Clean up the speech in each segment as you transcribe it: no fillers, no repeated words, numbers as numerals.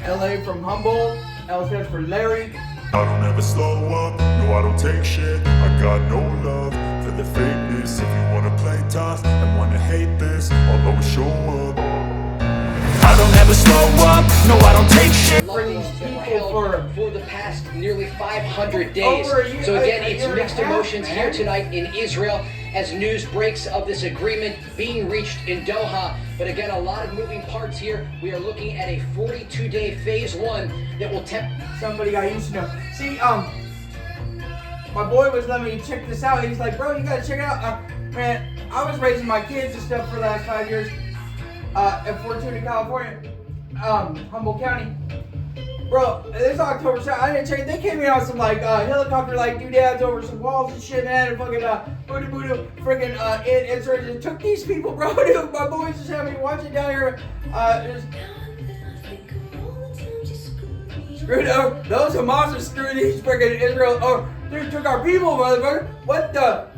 LA from Humboldt. L stands for Larry. I don't ever slow up, no I don't take shit. I got no love for the fakeness. If you wanna play tough and wanna hate this, I'll always show up. I don't ever slow up, no I don't take shit. For these people for the past nearly 500 days. So again, it's mixed emotions here tonight in Israel as news breaks of this agreement being reached in Doha. But again, a lot of moving parts here. We are looking at a 42-day phase one that will somebody I used to know. See, my boy was letting me check this out. He's like, bro, you gotta check it out. Man, I was raising my kids and stuff for the last 5 years at Fortuna, California, Humboldt County. Bro, this October 2nd, I didn't check it. They came in on some like helicopter like doodads over some walls and shit, man, and fucking voodoo freaking it took these people, bro. Dude, my boys just having me watch it down here. Screw those Hamas are screwing these freaking Israel. Oh, dude, took our people, motherfucker. What the?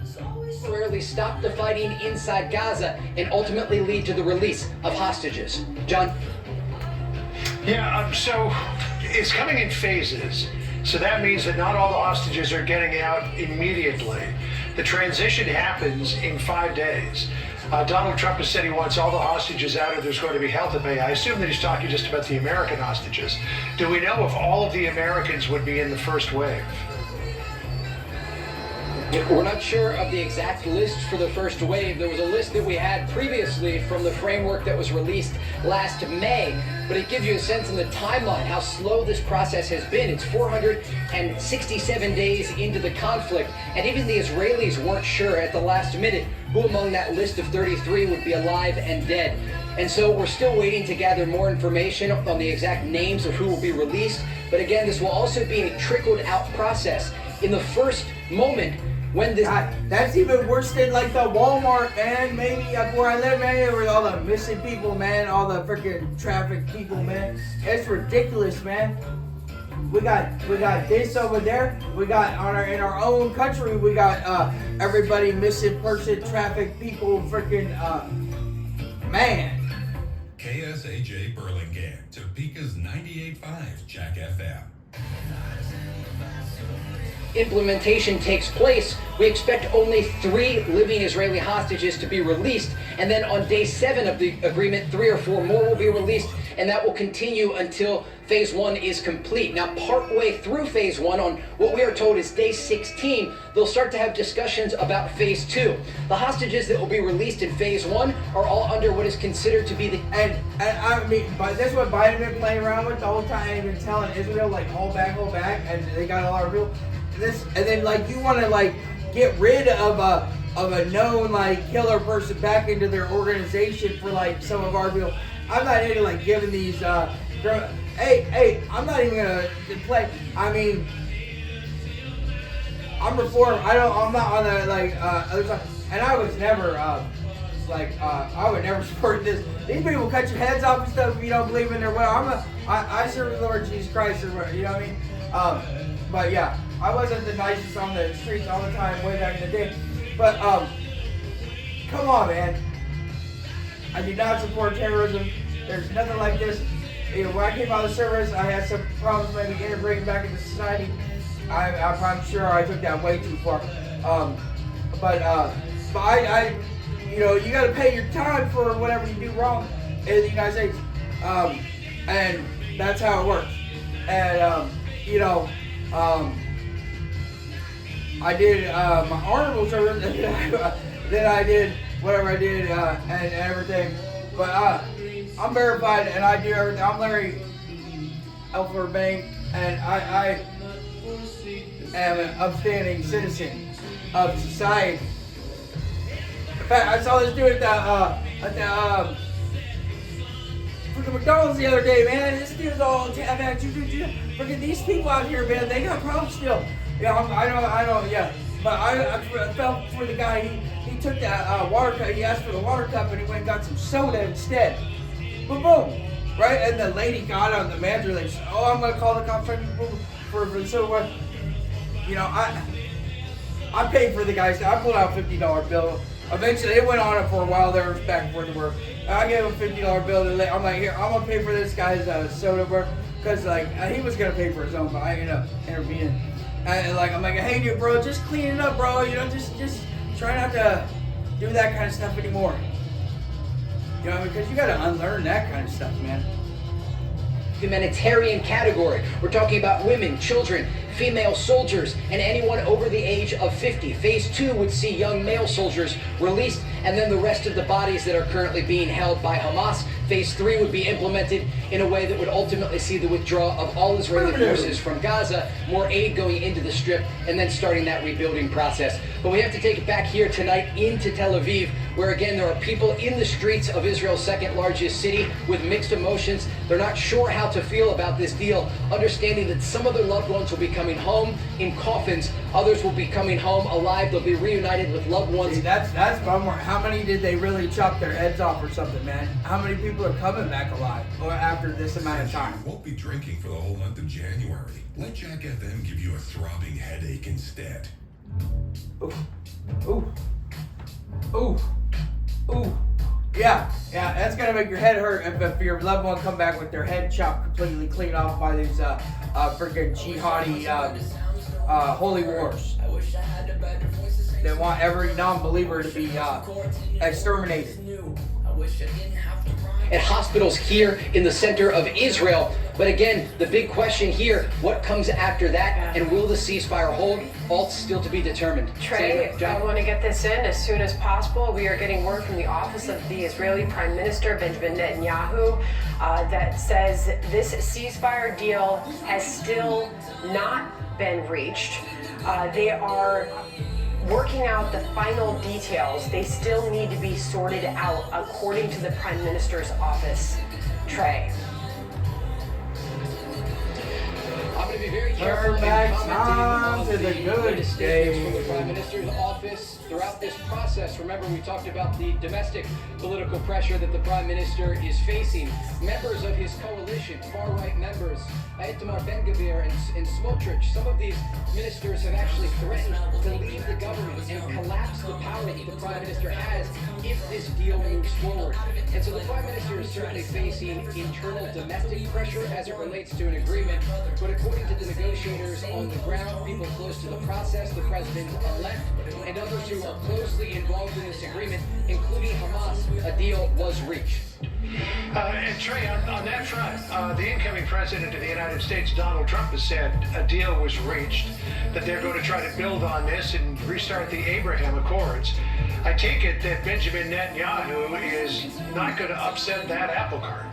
Temporarily stop the fighting inside Gaza and ultimately lead to the release of hostages. John? Yeah, so it's coming in phases. So that means that not all the hostages are getting out immediately. The transition happens in 5 days. Donald Trump has said he wants all the hostages out or there's going to be hell to pay. I assume that he's talking just about the American hostages. Do we know if all of the Americans would be in the first wave? We're not sure of the exact list for the first wave. There was a list that we had previously from the framework that was released last May, but it gives you a sense in the timeline how slow this process has been. It's 467 days into the conflict, and even the Israelis weren't sure at the last minute who among that list of 33 would be alive and dead. And so we're still waiting to gather more information on the exact names of who will be released. But again, this will also be a trickled out process. In the first moment, when this... God, that's even worse than like the Walmart, man. Maybe where I live, man, with all the missing people, man, all the freaking traffic people, man. It's ridiculous, man. We got this over there. We got in our own country, we got everybody missing person, traffic people, freaking man. KSAJ Burlingame, Topeka's 98.5 Jack FM. Implementation takes place, we expect only 3 living Israeli hostages to be released, and then on day 7 of the agreement, 3 or 4 more will be released, and that will continue until phase 1 is complete. Now, partway through phase 1, on what we are told is day 16, they'll start to have discussions about phase 2. The hostages that will be released in phase 1 are all under what is considered to be the... And I mean, but that's what Biden been playing around with the whole time. They've been telling Israel, like, hold back, and they got a lot of real... This, and then like you want to like get rid of a known like killer person back into their organization for like some of our people. I'm not into like giving these hey, I'm not even gonna play. I mean, I'm reformed. I'm not on the like other side, and I was never I would never support this. These people cut your heads off and stuff if you don't believe in their will. I serve the Lord Jesus Christ, or you know what I mean? But yeah, I wasn't the nicest on the streets all the time way back in the day. But come on, man. I do not support terrorism. There's nothing like this. You know, when I came out of the service, I had some problems maybe integrating back into society. I'm sure I took that way too far. But I you know, you got to pay your time for whatever you do wrong in the United States, and that's how it works. And you know, I did my honorable service, then I did whatever I did and everything. But I'm verified and I do everything. I'm Larry Elford Bank, and I am an upstanding citizen of society. In fact, I saw this dude at the freaking McDonald's the other day, man. This dude's all freaking these people out here, man. They got problems still. Yeah, I know, yeah. But I felt for the guy. He took that water cup. He asked for the water cup, and he went and got some soda instead. Boom, boom. Right, and the lady got on the manager. Like, oh, I'm gonna call the cops for the soda. You know, I paid for the guys. I pulled out a $50 bill. Eventually, it went on for a while. There was back and forth to work. I gave him a $50 bill. I'm like, here, I'm gonna pay for this guy's soda. because like he was gonna pay for his own, but I ended up intervening. And like I'm like, hey dude, bro, just clean it up, bro. You know, just try not to do that kind of stuff anymore. You know, because you gotta unlearn that kind of stuff, man. Humanitarian category. We're talking about women, children, female soldiers, and anyone over the age of 50. Phase 2 would see young male soldiers released, and then the rest of the bodies that are currently being held by Hamas. Phase 3 would be implemented in a way that would ultimately see the withdrawal of all Israeli forces from Gaza, more aid going into the Strip, and then starting that rebuilding process. But we have to take it back here tonight into Tel Aviv, where again there are people in the streets of Israel's second largest city with mixed emotions. They're not sure how to feel about this deal, understanding that some of their loved ones will be coming home in coffins, others will be coming home alive. They'll be reunited with loved ones. See, that's bummer. How many did they really chop their heads off or something, man? How many people are coming back alive or after this amount of time? You won't be drinking for the whole month of January. Let Jack FM give you a throbbing headache instead. Ooh, ooh, ooh, ooh. Yeah, that's gonna make your head hurt if your loved one come back with their head chopped completely clean off by these freaking jihadi holy wars. They want every non-believer to be exterminated. At hospitals here in the center of Israel. But again, the big question here, what comes after that, and will the ceasefire hold? All still to be determined. Trey, I want to get this in as soon as possible. We are getting word from the office of the Israeli Prime Minister, Benjamin Netanyahu, that says this ceasefire deal has still not been reached. They are working out the final details. They still need to be sorted out, according to the Prime Minister's office. Trey. I'm going to be very careful in commenting on the latest statements from the Prime Minister's office throughout this process. Remember, we talked about the domestic political pressure that the Prime Minister is facing. Members of his coalition, far-right members, Itamar Ben-Gvir and Smotrich, some of these ministers have actually threatened to leave the government and collapse the power that the Prime Minister has if this deal moves forward. And so the Prime Minister is certainly facing internal domestic pressure as it relates to an agreement. But according to the negotiators on the ground, people close to the process, the president-elect, and others who are closely involved in this agreement, including Hamas, a deal was reached. And Trey, on that front, the incoming president of the United States, Donald Trump, has said a deal was reached, that they're going to try to build on this and restart the Abraham Accords. I take it that Benjamin Netanyahu is not going to upset that apple cart.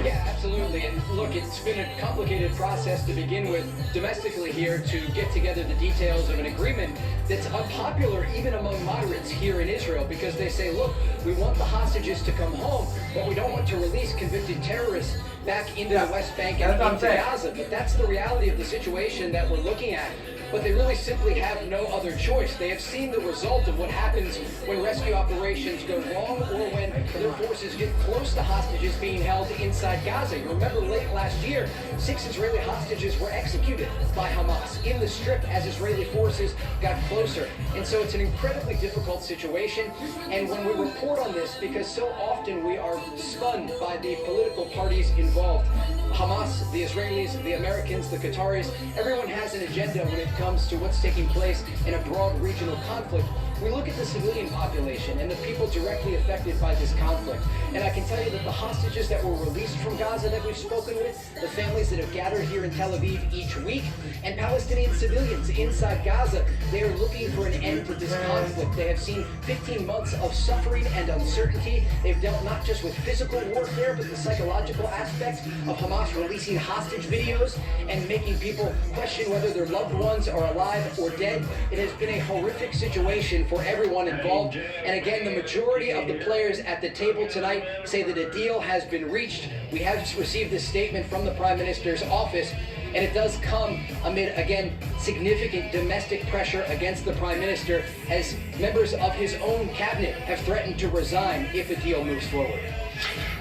Yeah, absolutely. And look, it's been a complicated process to begin with domestically here to get together the details of an agreement that's unpopular even among moderates here in Israel, because they say, look, we want the hostages to come home, but we don't want to release convicted terrorists back into the West Bank and into Gaza. But that's the reality of the situation that we're looking at. But they really simply have no other choice. They have seen the result of what happens when rescue operations go wrong or when their forces get close to hostages being held inside Gaza. You remember late last year, 6 Israeli hostages were executed by Hamas in the Strip as Israeli forces got closer. And so it's an incredibly difficult situation. And when we report on this, because so often we are spun by the political parties involved, Hamas, the Israelis, the Americans, the Qataris, everyone has an agenda when it comes to what's taking place in a broad regional conflict. We look at the civilian population and the people directly affected by this conflict. And I can tell you that the hostages that were released from Gaza that we've spoken with, the families that have gathered here in Tel Aviv each week, and Palestinian civilians inside Gaza, they are looking for an end to this conflict. They have seen 15 months of suffering and uncertainty. They've dealt not just with physical warfare, but the psychological aspect of Hamas releasing hostage videos and making people question whether their loved ones are alive or dead. It has been a horrific situation for everyone involved. And again, the majority of the players at the table tonight say that a deal has been reached. We have received this statement from the Prime Minister's office, and it does come amid, again, significant domestic pressure against the Prime Minister, as members of his own cabinet have threatened to resign if a deal moves forward.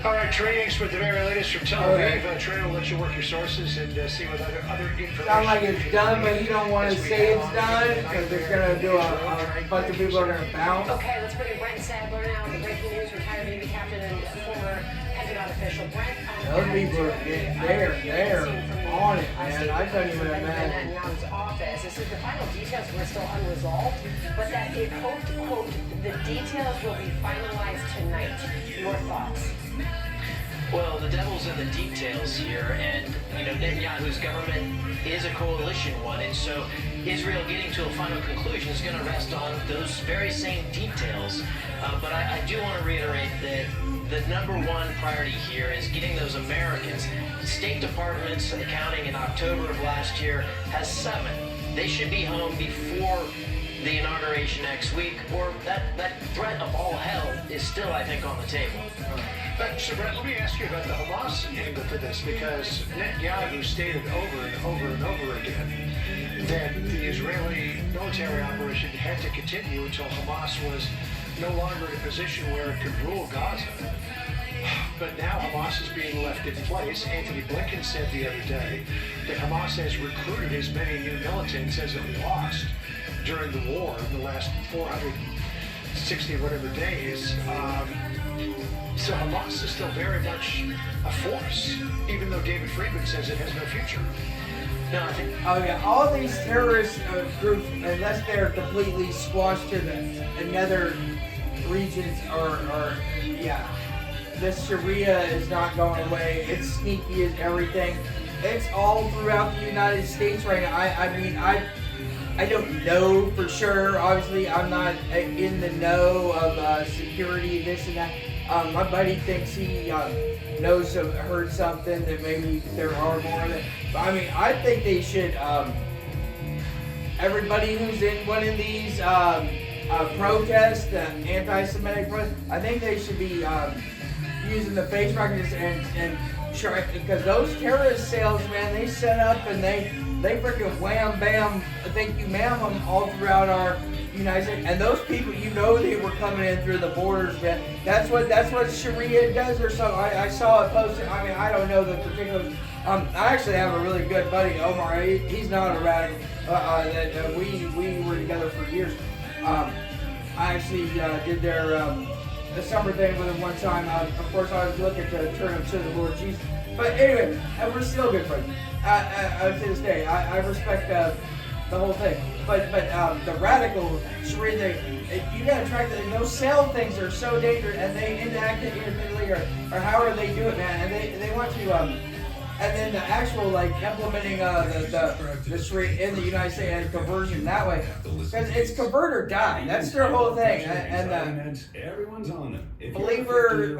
All right, Trey, thanks for the very latest from Tel Aviv. Trey will let you work your sources and see what other information. Sound like it's done, but you don't want to say it's done because they're gonna do a bunch of people are gonna bounce. Okay, let's bring in Brent Sadler now with the breaking news. Retired Navy captain and former Pentagon official. official. Brent, Those people are they're on it, man. I couldn't even imagine. Netanyahu's office. This is the final details were still unresolved, but that it hoped, quote, the details will be finalized tonight. Your thoughts? Well, the devil's in the details here, and Netanyahu's government is a coalition one, and so Israel getting to a final conclusion is going to rest on those very same details. But I do want to reiterate that the number one priority here is getting those Americans. State Department's accounting in October of last year has 7. They should be home before the inauguration next week, or that threat of all hell is still, I think, on the table. So, Brett, let me ask you about the Hamas angle to this, because Netanyahu stated over and over and over again that the Israeli military operation had to continue until Hamas was no longer in a position where it could rule Gaza. But now Hamas is being left in place. Anthony Blinken said the other day that Hamas has recruited as many new militants as it lost during the war in the last 460 whatever days. So Hamas is still very much a force, even though David Friedman says it has no future. No, I think. Oh yeah, all these terrorist groups, unless they're completely squashed to the nether regions, are yeah. This Sharia is not going away. It's sneaky as everything. It's all throughout the United States right now. I mean, I don't know for sure. Obviously, I'm not in the know of security, this and that. My buddy thinks he knows or heard something that maybe there are more of it. But I mean, I think they should. Everybody who's in one of these protests, anti-Semitic protests, I think they should be using the face recognition and try, because those terrorist cells, man, they set up and they freaking wham bam, thank you ma'am them all throughout our United States. And those people, they were coming in through the borders, man. That's what Sharia does or something. I saw it posted. I mean, I don't know the particulars. I actually have a really good buddy, Omar. He's not a radical. We were together for years. I actually did the summer thing with him one time. Of course, I was looking to turn him to the Lord Jesus. But anyway, we're still good friends. To this day, I respect the whole thing. But the radical Sharia, you gotta track that. Those cell things are so dangerous, and they enact it independently, or however they do it, man. And they want to and then the actual implementing the Sharia in the United States and conversion that way, because it's convert or die. That's their whole thing. And everyone's on them. believer,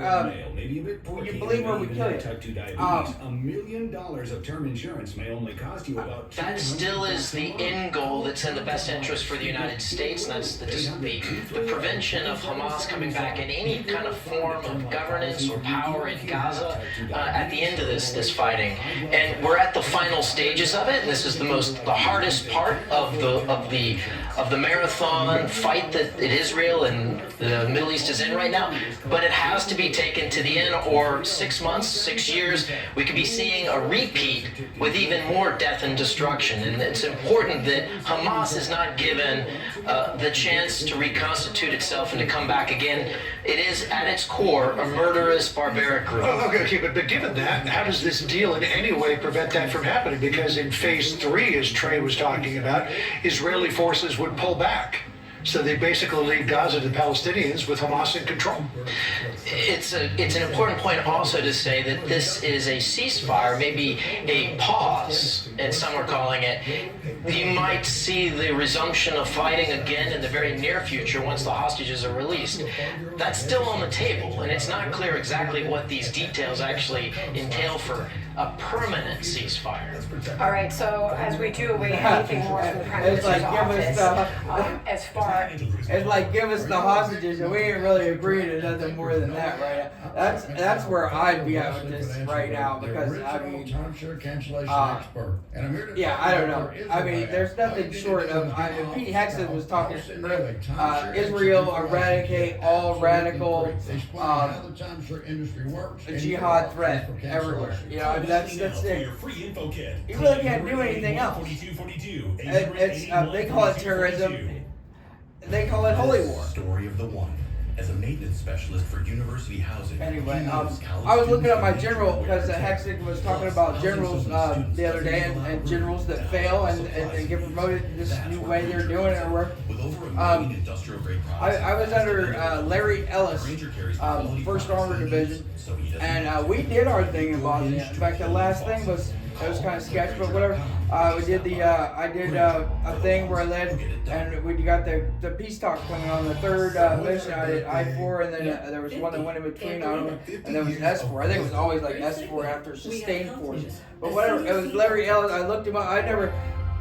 you believe or we kill you. Type 2 diabetes, $1 million of term insurance may only cost you about. That still is the end goal that's in the best interest for the United States, and that's the prevention of Hamas coming back in any kind of form of governance or power in Gaza at the end of this fighting. And we're at the final stages of it. This is the hardest part of the marathon fight that Israel and the Middle East is in right now. But it has to be taken to the end, or 6 months, 6 years, we could be seeing a repeat with even more death and destruction. And it's important that Hamas is not given the chance to reconstitute itself and to come back again. It is at its core a murderous, barbaric group. Okay, but given that, how does this deal in any way prevent that from happening? Because in phase 3, as Trey was talking about, Israeli forces would pull back. So they basically leave Gaza to Palestinians with Hamas in control. It's an important point also to say that this is a ceasefire, maybe a pause, and some are calling it. You might see the resumption of fighting again in the very near future once the hostages are released. That's still on the table, and it's not clear exactly what these details actually entail for a permanent ceasefire. All right, so as we do await anything more from the Prime Minister's office, as far it's like give us the hostages, and we ain't really agreeing to nothing more than that right now. That's where I'd be at with this right now, because I mean, yeah, I don't know. I mean, there's nothing short of. Pete Hexon was talking Israel eradicate all radical jihad threat everywhere. You know, I mean, that's it. You really can't do anything else. It's they call it terrorism. They call it holy war. Story of the one. as a maintenance specialist for university housing. Anyway, I was looking up my general because Hexick was talking about generals the other day and generals that fail and get promoted this new way they're doing it. Or With over a million industrial grade products, I was under Larry Ellis, First Armored Division, and we did our thing in Bosnia. In fact, the last thing was kind of sketchy, but whatever. We did I did a thing where I led, and we got the peace talks coming on the third mission. I did I-4, and then there was one that went in between, I don't know, and there was S-4. I think it was always like S-4 after sustained force. But whatever, it was Larry Ellis. I looked him up.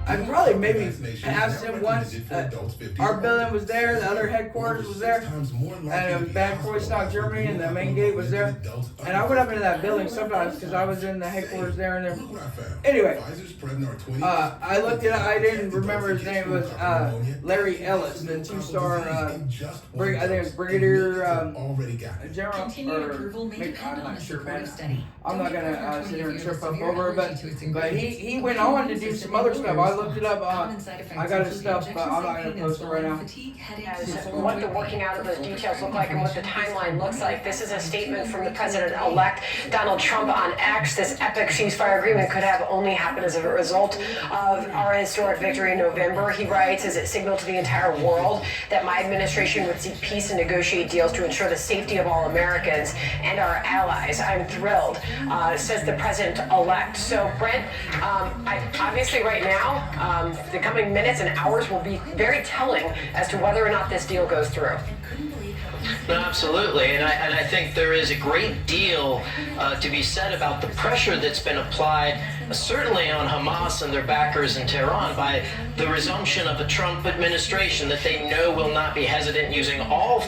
I probably maybe asked him once. Our building was there, the other headquarters was there, and it was Bad Kreuznach, Germany, and the main gate was there. And I went up into that building sometimes because I was in the headquarters there and there. Anyway, I looked it up. I didn't remember his name. It was Larry Ellis, the two-star, I think it was Brigadier General. I'm not sure, man. I'm not gonna sit here and trip up over it, but he went on to do some other stuff. I looked it up. I got his stuff, but I'm not going to post it right now. As what the working out of those details look like and what the timeline looks like. This is a statement from the president-elect Donald Trump on X. This epic ceasefire agreement could have only happened as a result of our historic victory in November. He writes, as it signaled to the entire world that my administration would seek peace and negotiate deals to ensure the safety of all Americans and our allies. I'm thrilled, says the president-elect. So, Brent, obviously right now, the coming minutes and hours will be very telling as to whether or not this deal goes through. No, absolutely, and I think there is a great deal to be said about the pressure that's been applied, certainly on Hamas and their backers in Tehran, by the resumption of a Trump administration that they know will not be hesitant using all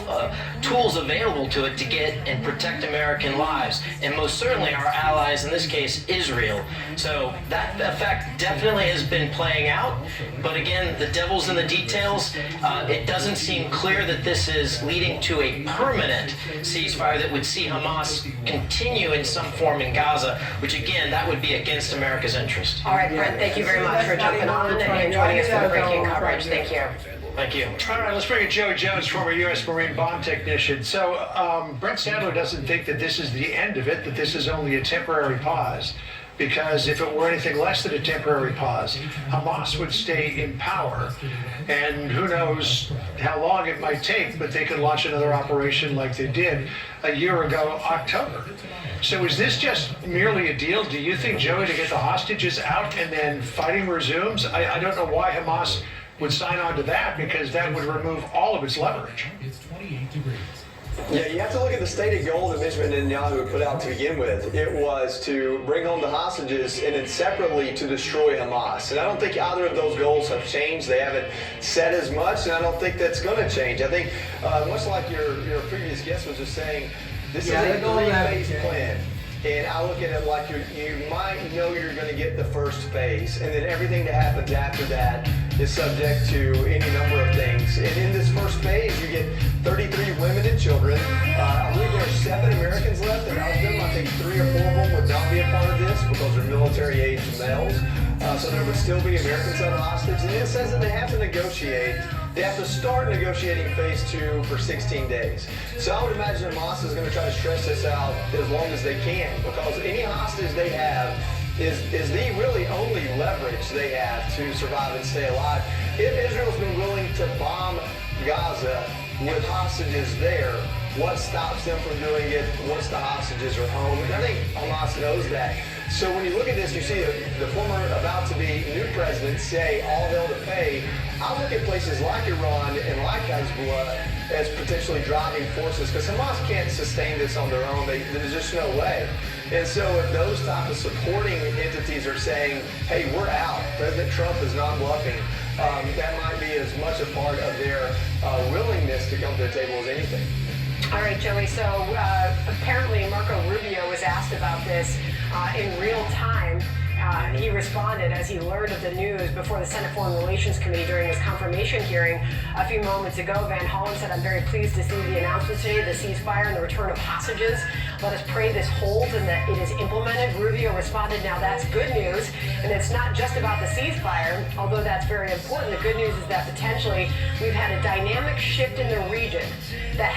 tools available to it to get and protect American lives, and most certainly our allies, in this case, Israel. So that effect definitely has been playing out, but again, the devil's in the details. It doesn't seem clear that this is leading to a permanent ceasefire that would see Hamas continue in some form in Gaza, which again, that would be against America's interest. All right, Brent, thank you very much for jumping on and joining us for the breaking coverage. Thank you. Thank you. All right, let's bring in Joey Jones, former U.S. Marine bomb technician. So Brent Stadler doesn't think that this is the end of it, that this is only a temporary pause. Because if it were anything less than a temporary pause, Hamas would stay in power. And who knows how long it might take, but they could launch another operation like they did a year ago, October. So is this just merely a deal? Do you think, Joey, to get the hostages out and then fighting resumes? I don't know why Hamas would sign on to that, because that would remove all of its leverage. It's 28 degrees. Yeah, you have to look at the stated goal that Benjamin Netanyahu put out to begin with. It was to bring home the hostages and then separately to destroy Hamas. And I don't think either of those goals have changed. They haven't said as much, and I don't think that's going to change. I think, much like your previous guest was just saying, this is a three-phase plan. And I look at it like you might know you're going to get the first phase, and then everything that happens after that is subject to any number of things. And in this first phase, you get 33 women and children. I believe there are 7 Americans left, and of them, I think 3 or 4 of them would not be a part of this because they're military-aged males. So there would still be Americans held hostage. And it says that they have to negotiate. They have to start negotiating phase 2 for 16 days. So I would imagine Hamas is going to try to stretch this out as long as they can, because any hostage they have is the really only leverage they have to survive and stay alive. If Israel's been willing to bomb Gaza with hostages there, what stops them from doing it once the hostages are home? And I think Hamas knows that. So when you look at this, you see the former about-to-be new president say all hell to pay. I look at places like Iran and like Hezbollah as potentially driving forces, because Hamas can't sustain this on their own. There's just no way. And so if those type of supporting entities are saying, hey, we're out, President Trump is not bluffing, that might be as much a part of their willingness to come to the table as anything. All right, Joey, so apparently Marco Rubio was asked about this in real time he responded as he learned of the news before the Senate Foreign Relations Committee during his confirmation hearing a few moments ago. Van Hollen said, "I'm very pleased to see the announcement today, the ceasefire and the return of hostages. Let us pray this holds and that it is implemented." Rubio responded, "Now that's good news, and it's not just about the ceasefire, although that's very important. The good news is that potentially we've had a dynamic shift in the region that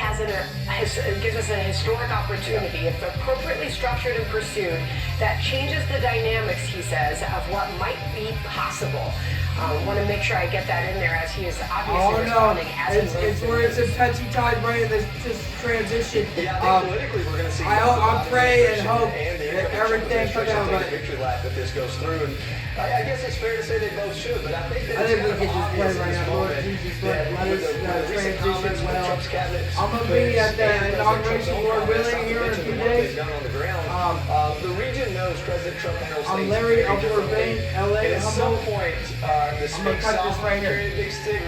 gives us an historic opportunity. If appropriately structured and pursued, that changes the dynamics," he says, "of what might be possible." I want to make sure I get that in there as he is obviously responding as it's where it's intensity time right in this transition. Yeah, I think politically we're going to see. I pray and hope that everything comes out right. Victory lap if this goes through, and I guess it's fair to say they both should, but I think that we could just play right now. Lord Jesus, let us transition well. I'm gonna be at the inauguration, Lord willing, here in a few days. The region knows President Trump handles things. I'm Larry. I'm Urbane, LA. And at some point, the I'm gonna cut this right here. big stick.